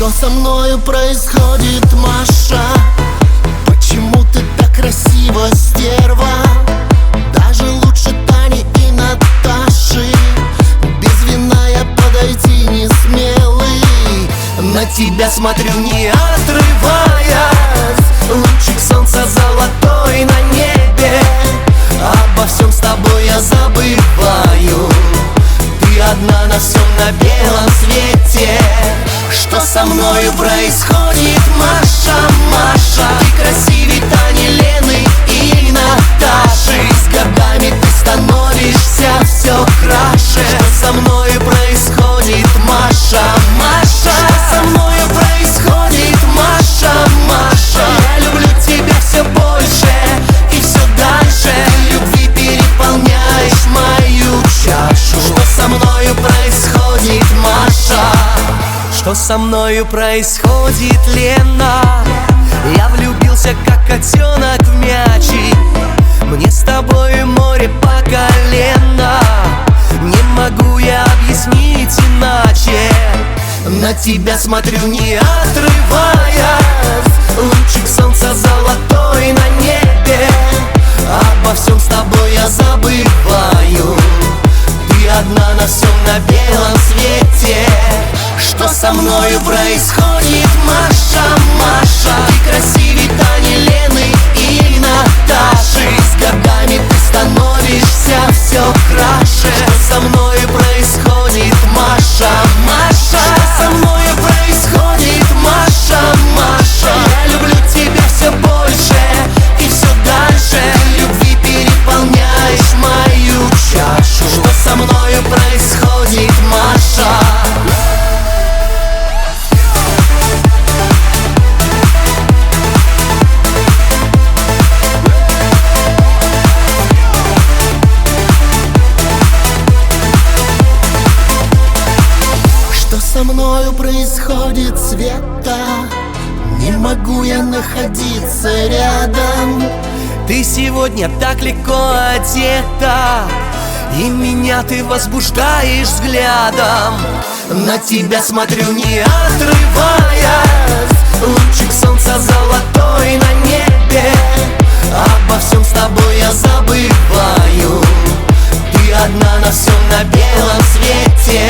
Что со мною происходит, Маша? Почему ты так красива, стерва? Даже лучше Тани и Наташи. Без вина я подойти не смелый. На тебя смотрю, не отрываясь. Лучик солнца золотой на небе. Обо всем с тобой я забываю. Ты одна на всем, на белом свете. Что со мною происходит, Маша, Маша? Ты красивей Тани, Лены и Наташи. С годами ты становишься все краше. Что со мною происходит, Маша, Маша? Что со мною происходит, Маша, Маша? Я люблю тебя все больше и все дальше. Любви переполняешь мою чашу. Что со мною происходит, Маша? Что со мною происходит, Лена? Я влюбился, как котенок в мячик. Мне с тобой море по колено. Не могу я объяснить иначе. На тебя смотрю, не отрываясь. Лучик солнца золотой на небе. Обо всем с тобой я забываю. Ты одна на всем, на белом свете. Что со мною происходит, Маша, Маша? Ты красивей Тани, Лены и Наташи. С годами ты становишься все краше. Что со мною происходит, Маша, Маша? Что со мною происходит, Маша, Маша? Я люблю тебя все больше и все дальше. Любви переполняешь мою чашу. Что со мною происходит, Маша? Со мною происходит, Света? Не могу я находиться рядом. Ты сегодня так легко одета, и меня ты возбуждаешь взглядом. На тебя смотрю, не отрываясь. Лучик солнца золотой на небе. Обо всем с тобой я забываю. Ты одна на всем, на белом свете.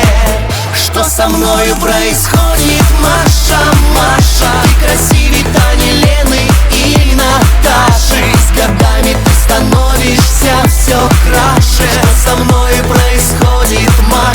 Что со мною происходит, Маша, Маша? Ты красивей Тани, Лены и Наташи. С годами ты становишься все краше. Что со мною происходит, Маша?